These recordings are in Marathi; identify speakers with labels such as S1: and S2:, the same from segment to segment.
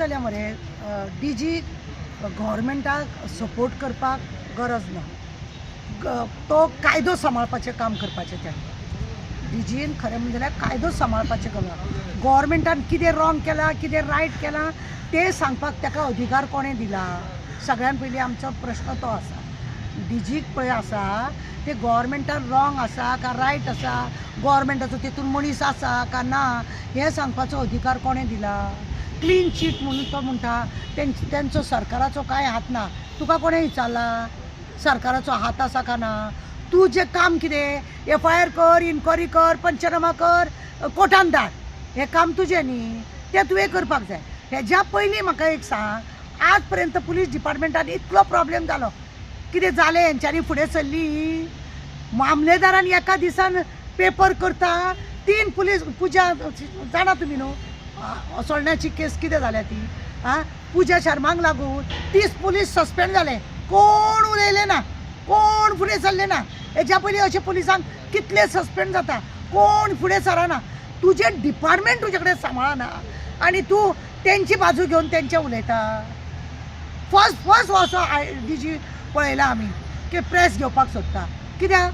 S1: जाल्यार मरे डीजी गव्हर्मेंटाक सपोर्ट करपाक गरज ना, तो कायदो सांबाळपाचें काम करपाचें तेणें. डीजीन खरें म्हणजे जाल्यार कायदो सांबाळपाचें काम. गव्हर्मेंटान कितें रॉंग केलां कितें रायट केलां तें सांगपाक ताका अधिकार कोणें दिला. सगळ्यान पयलीं आमचो प्रश्न तो आसा. डीजीक पळय आसा ते गव्हर्मेंटान रॉंग आसा का रायट आसा, गव्हर्मेंटाचो तितून मनीस आसा का ना हें सांगपाचो अधिकार कोणें दिला. क्लीन चीट म्हणून तो म्हणटा तेंचो सरकाराचो कांय हात ना. तुका कोणें विचारला सरकाराचो हात आसा का ना. तूं जें काम कितें FIR कर, इन्क्वायरी कर, पंचनामा कर, कोर्टान धाड, हें काम तुजें न्ही, तें तुवें करपाक जाय. हेज्या पयलीं म्हाका एक सांग, आज पर्यंत पुलीस डिपार्टमेंटान इतलो प्रॉब्लेम जालो, कितें जालें हेंच्यांनी फुडें सरली. मामलेदारान एका दिसान पेपर करता 3 पुलीस पुजा जाणा तुमी न्हू सोडण्याची केस कितें जाल्या ती पुजा शर्मांक लागून 30 पुलीस सस्पेंड जाले. कोण उलयले ना, कोण फुडें सरले ना. हेज्या पयलीं अशें पुलिसांक कितले सस्पेंड जाता, कोण फुडें सरना. तुजें डिपार्टमेंट तुजे कडेन सांबाळना आनी तूं तेंची बाजू घेवन तेंचे उलयता. फर्स्ट असो डीजी पळयला आमी की प्रेस घेवपाक सोदता कित्याक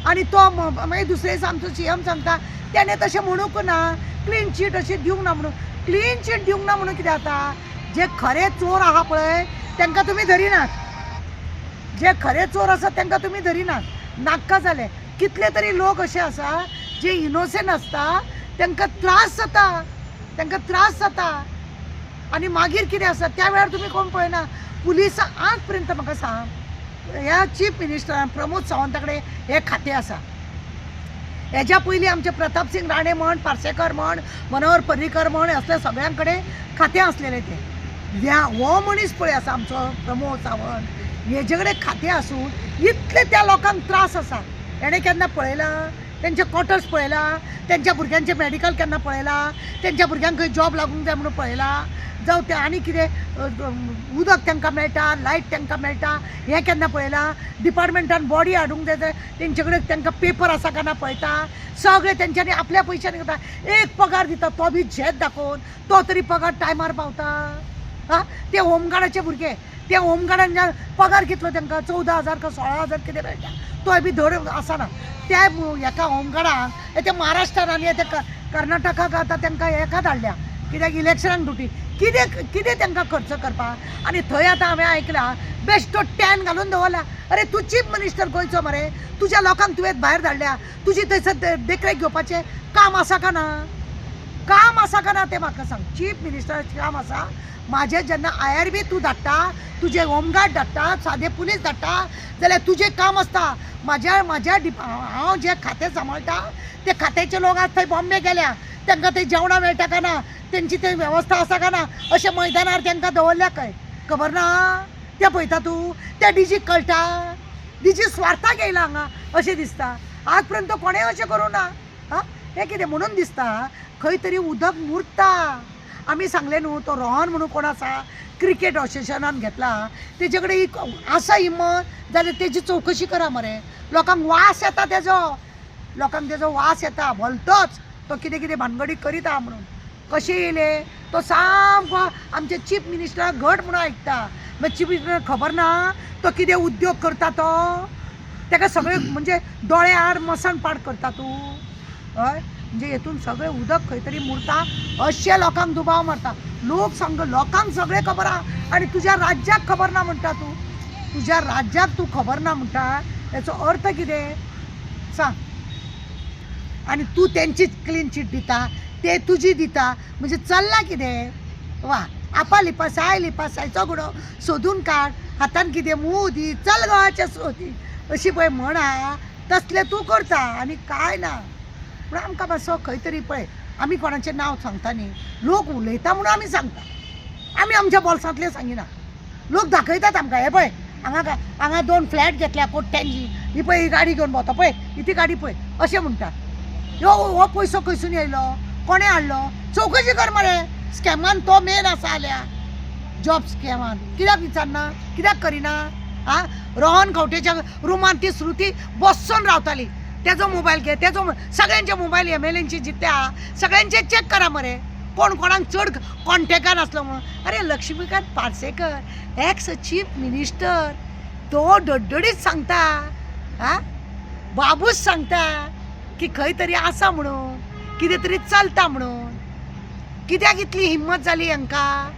S1: आनी तो मागीर दुसरे दिसा आमचो CM सांगता तेणें तशें म्हणूंक ना, क्लीन चीट अशी दिवंक ना म्हणून. क्लीन चीट दिवंक ना म्हणून कितें जाता, जे खरे चोर आहा पळय तांकां तुमी धरिनात. जे खरे चोर आसा तांकां तुमी धरिनात. नाका जाले कितले तरी लोक असे आसा जे इनोसेंट आसता तांकां त्रास जाता आनी मागीर कितें आसा त्या वेळार तुमी कोण पळयना. पुलीस आज पर्यंत म्हाका सांग, ह्या चीफ मिनिस्टरान प्रमोद सावंता कडेन हे खातें आसा. हेज्या पयलीं आमचे प्रताप सिंग राणे म्हण, पार्सेकर म्हण, मनोहर पर्रीकर म्हण असले सगळ्यां कडेन खातें आसलेलें तें. हो मनीस पळय आसा आमचो प्रमोद सावंत, हेजे कडेन खातें आसून इतले त्या लोकांक त्रास आसा. हेणें केन्ना पळयला तेंचे क्वॉर्टर्स पळयला, तेंच्या भुरग्यांचे मेडिकल केन्ना पळयला, तेंच्या भुरग्यांक खंय जॉब लागूंक जाय म्हणून पळयला, जावं ते आनी कितें उदक तांकां मेळटा, लायट तांकां मेळटा हें केन्ना पळयला. डिपार्टमेंटान बॉडी हाडूंक जाय जाल्यार तेंचे कडेन तांकां पेपर आसा काय ना पळयता. सगळे तेंच्यांनी आपल्या पयशांनी करता. एक पगार दिता तो बी झेत दाखोवन, तो तरी पगार टायमार पावता. ते होमगार्डाचे भुरगे, ते होमगार्डान पगार कितलो तांकां 14,000 का 16,000 कितें मेळटा, तो बी धड आसना. त्या हेका होमगार्डाक ते महाराष्ट्रान आनी ते कर्नाटकाक आतां तांकां हेका धाडल्या कित्याक इलेक्शनाक ड्युटी. कितें तांकां खर्च करपाक. आनी थंय आतां हांवें आयकलां बेश्टो टॅन घालून दवरला. अरे तूं चीफ मिनिस्टर गोंयचो मरे, तुज्या लोकांक तुवें भायर धाडल्या, तुजी थंयसर देखरेख घेवपाचें काम आसा का ना. काम आसा का ना तें म्हाका सांग. चीफ मिनिस्टराचें काम आसा. म्हाजें जेन्ना IRB तूं धाडटा, तुजे होमगार्ड धाडटा, सादे पुलीस धाडटा जाल्यार तुजें काम आसता. हांव जें खातें सांबाळटा ते खात्याचे लोक आज थंय बॉम्बे गेल्या, तांकां थंय जेवणां मेळटा काय ना, तेंची थंय वेवस्था आसा काय ना, अशें मैदानार तांकां दवरल्या खंय खबर ना. तें पळयता तूं, त्या डीजीक कळटा. डीजी स्वार्थाक येयला हांगा अशें दिसता. आज पर्यंत कोणें अशें करूं ना. हें कितें म्हणून दिसता खंय तरी उदक मुरता. आमी सांगलें न्हू तो रोहन म्हणून कोण आसा क्रिकेट असोसिएशनान घेतला, तेजे कडेन आसा हिम्मत जाल्यार तेजी चवकशी करा मरे. लोकांक वास येता तेजो वास येता भलतोच. तो कितें भानगडी करीत आहा म्हणून कशें येयले. तो सामको आमचे चीफ मिनिस्टराक घट म्हणून आयकता. मागीर चीफ मिनिस्टराक खबर ना तो कितें उद्योग करता. तो ताका सगळे म्हणजे दोळे आड मसन पाड करता तूं. हय म्हणजे हेतून सगळें उदक खंय तरी मुरता. अशे लोकांक दुबाव मारता. लोकांक सगळें खबर आहा आनी तुज्या राज्याक खबर ना म्हणटा तूं. तुज्या राज्याक तूं खबर ना म्हणटा हेचो अर्थ कितें सांग. आनी तूं तेंचीच क्लीन चीट दिता, ते तुजी दिता म्हणजे चल्लां कितें. वा आपा लिपासायचो गुडो सोदून काड, हातान कितें मूग दी, चल गोवाचे सोदी अशी पळय म्हण आहा तसलें तूं करता आनी कांय ना. पूण आमकां मातसो खंय तरी पळय आमी कोणाचें नांव सांगता न्ही, लोक उलयता म्हणून आमी सांगता. आमी आमच्या बोल्सांतलें सांगिना. लोक दाखयतात आमकां. हे पळय हांगा 2 फ्लॅट घेतल्या कोट्ट्यांची, ही पळय ही गाडी घेवन भोंवता पळय, ही ती गाडी पळय अशें म्हणटा. हो पयसो खंयसून येयलो, कोणें हाडलो, चवकशी कर मरे. स्कॅमान तो मेन आसा जाल्यार जॉब स्कॅमान कित्याक विचारना, कित्याक करिना. रोहन खंवटेच्या रुमान ती श्रुती बसून रावताली. तेजो मोबायल घे, तेजो सगळ्यांचे मोबायल MLAंची जिते आहा सगळ्यांचे चॅक करा मरे. कोण कोणाक चड कॉन्टेक्टान आसलो म्हणून. अरे Laxmikant Parsekar ex chief minister तो डडडीत सांगता, हा बाबूच सांगता की खंय तरी आसा म्हणून, कितें तरी चलता म्हणून. कित्याक इतली हिम्मत जाली हांकां?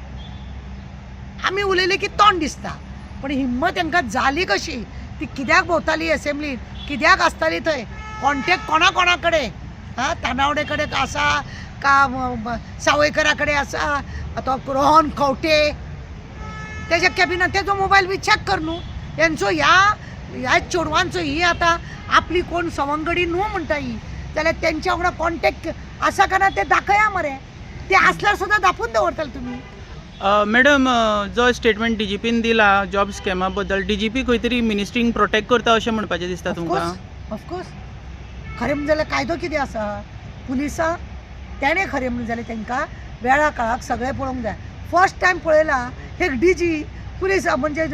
S1: आमी उलयले की तोंड दिसता, पण हिम्मत हांकां जाली कशी? ती कित्याक भोंवताली असेंब्लीन, कित्याक आसताली थंय? कॉन्टेक्ट कोणा कडेन? हा तानावडे कडेन आसा का सावयकरा कडेन आसा, तो रोहन खंवटे तेज्या कॅबिनात तेजो मोबायल बी चॅक कर न्हू. हेंचो ह्या चेडवांचो ही आतां आपली कोण सवंगडी न्हू म्हणटा ही, जाल्यार तेंच्या वांगडा कॉन्टेक्ट आसा काय ना ते दाखया मरे. ते आसल्यार सुद्दां दापून दवरतले तुमी.
S2: मॅडम, जो स्टेटमेंट डीजीपीन दिला जॉब स्कॅमा बद्दल, डीजीपी खंय तरी मिनिस्ट्रींक प्रोटेक्ट करता अशें म्हणपाचें दिसता तुमकां?
S1: ऑफकोर्स खरें म्हणजे जाल्यार कायदो कितें आसा? पुलिसां तेणें खरें म्हणजे जाल्यार तांकां वेळा काळाक सगळें पळोवंक जाय. फर्स्ट टायम पळयला एक डीजी पुलीस म्हणजे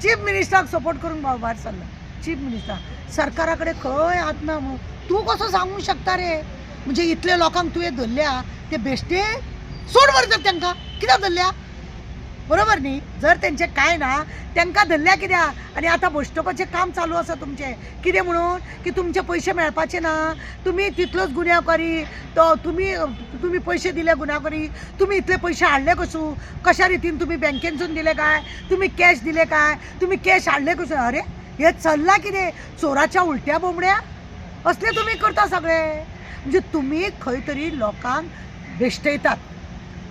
S1: चीफ मिनिस्टराक सपोर्ट करून भायर सरला. चीफ मिनिस्टर सरकारा कडेन खंय हात ना म्हणून तूं कसो सांगूंक शकता रे? म्हणजे इतले लोकांक तुवें धरल्या ते बेश्टे सोड मरतात तांकां, कित्याक धरल्या? बरोबर न्ही? जर तेंचे काय ना तांकां धरल्या कित्याक? आनी आतां भश्टोवपाचें काम चालू आसा तुमचें. कितें म्हणून की तुमचे पयशे मेळपाचे ना, तुमी तितलोच गुन्यांवकारी, तो तुमी पयशे दिले गुन्यांवकारी, तुमी इतले पयशे हाडले कशा रितीन? तुमी बँकेनसून दिले काय? तुमी कॅश दिले काय? तुमी कॅश हाडले कशे? अरे हे चल्लां कितें? चोराच्या उलट्या बोंबड्या असले तुमी करता सगळे. म्हणजे तुमी खंय तरी लोकांक बेश्टयतात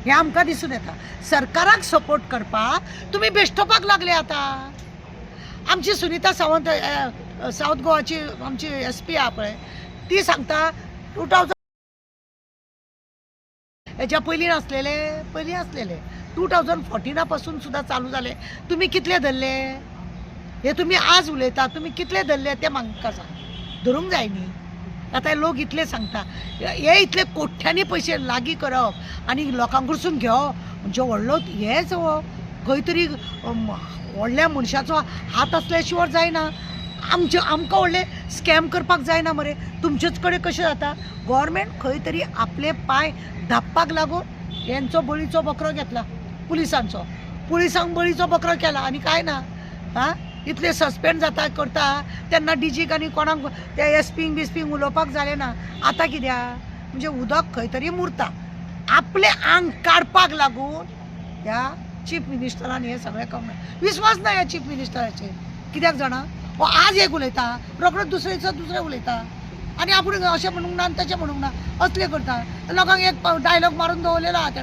S1: हें आमकां दिसून येता. सरकाराक सपोर्ट करपाक तुमी बेश्टोवपाक लागले आतां. आमची सुनीता सावंत सावथ गोवाची आमची SP आहा पळय, ती सांगता 2000 हेच्या पयलीं आसलेले 2014 पासून सुद्दां चालू जाले. तुमी कितले धरले? हे तुमी आज उलयता, तुमी कितले धरले ते म्हाका सांग. धरूंक जाय न्ही? आतां लोक इतले सांगता हे इतले कोट्यांनी पयशे लागीं करप आनी लोकां कडसून घेवप म्हणजे व्हडलो हेच खंय तरी व्हडल्या मनशाचो हात आसल्या शिवाय जायना. आमकां व्हडले स्कॅम करपाक जायना मरे. तुमचेच कडेन कशें जाता? गव्हर्मेंट खंय तरी आपले पांय धापपाक लागून हेंचो बळीचो बकरो घेतला, पुलिसांक बळीचो बकरो केला आनी काय ना. हा इतले सस्पेंड जाता करता तेन्ना डीजीक आनी कोणाक त्या एसपींक उलोवपाक जालें ना. आतां कित्याक? म्हणजे उदक खंय तरी मुरता. आपले आंग काडपाक लागून ह्या चीफ मिनिस्टरान हें सगळें काम. विस्वास ना ह्या चीफ मिनिस्टराचेर. कित्याक जाणा? हो आज एक उलयता, रोखडोच दुसरें उलयता आनी आपूण अशें म्हणूंक ना आनी तशें म्हणूंक ना, असलें करता. लोकांक एक डायलॉग मारून दवरलेलो आहा.